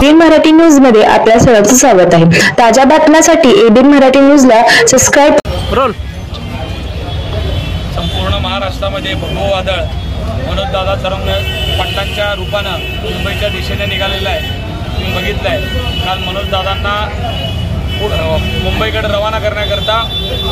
ABN Marathi news मध्ये आपल्या सर्वांचं स्वागत आहे। ताज्या बातम्यांसाठी एबीएन मराठी न्यूजला सबस्क्राइब रोल। संपूर्ण महाराष्ट्रामध्ये भगवं वादळ मनोजदादा तरंग पाटलांच्या रूपानं मुंबईच्या दिशेने निघालेला आहे। तुम्ही बघितलं आहे काल मनोजदादांना मुंबईकडे रवाना करण्याकरता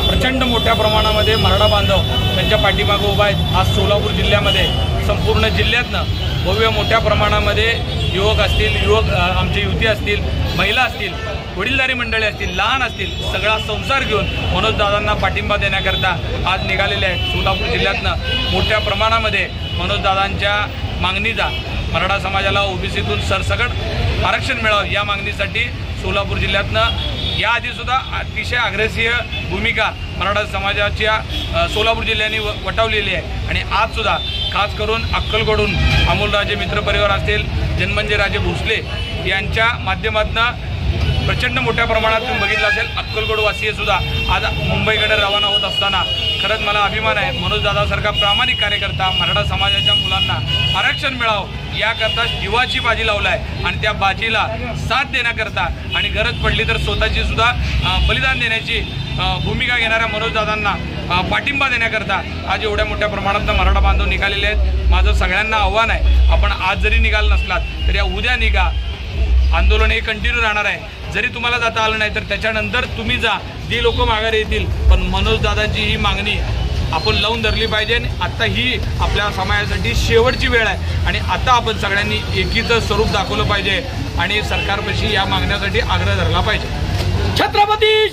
प्रचंड मोठ्या प्रमाणामध्ये मराठा बांधव त्यांच्या पाठीमागे उभा आहेत। आज सोलापूर जिल्ह्यामध्ये संपूर्ण जिल्ह्यातनं भव्य मोठ्या प्रमाणामध्ये युवक असतील, आमचे युवती असतील, महिला असतील, वडीलधारी मंडळी असतील, लहान असतील, सगळा संसार घेऊन मनोजदादांना पाठिंबा देण्याकरता आज निघालेले आहेत। सोलापूर जिल्ह्यातनं मोठ्या प्रमाणामध्ये मनोजदादांच्या मागणीचा मराठा समाजाला ओबीसीतून सरसकट आरक्षण मिळावं या मागणीसाठी सोलापूर जिल्ह्यातनं याआधीसुद्धा अतिशय अग्रेसिव्ह भूमिका मराठा समाजाच्या सोलापूर जिल्ह्याने वटवलेली आहे। आणि आजसुद्धा खास करून अक्कलकोटहून अमोलराजे मित्र परिवार असतील, जन्मंजयराजे भोसले यांच्या माध्यमातून प्रचंड मोठ्या प्रमाणात तुम्ही बघितलं असेल अक्कलकोटवासीय सुद्धा आज मुंबईकडे रवाना होत असताना खरंच मला अभिमान आहे। मनोजदादासारखा प्रामाणिक कार्यकर्ता मराठा समाजाच्या मुलांना आरक्षण मिळावं याकरता जीवाची बाजी लावला आहे आणि त्या बाजीला साथ देण्याकरता आणि गरज पडली तर स्वतःची सुद्धा बलिदान देण्याची भूमिका घेणाऱ्या मनोजदादांना पाठिंबा देण्याकरता आज एवढ्या मोठ्या प्रमाणात मराठा बांधव निघालेले आहेत। माझं सगळ्यांना आव्हान आहे, आपण आज जरी निघाल नसलात तरी या उद्या निघा, आंदोलन हे कंटिन्यू राहणार आहे। जरी तुम्हाला जाता आलं नाही तर त्याच्यानंतर तुम्ही जा, जी लोक माघारी येतील, पण मनोजदादांची ही मागणी आपण लावून धरली पाहिजे। आता ही आपल्या समाजासाठी शेवटची वेळ आहे आणि आता आपण सगळ्यांनी एकीचं स्वरूप दाखवलं पाहिजे आणि सरकारपाशी या मागण्यासाठी आग्रह धरला पाहिजे। छत्रपती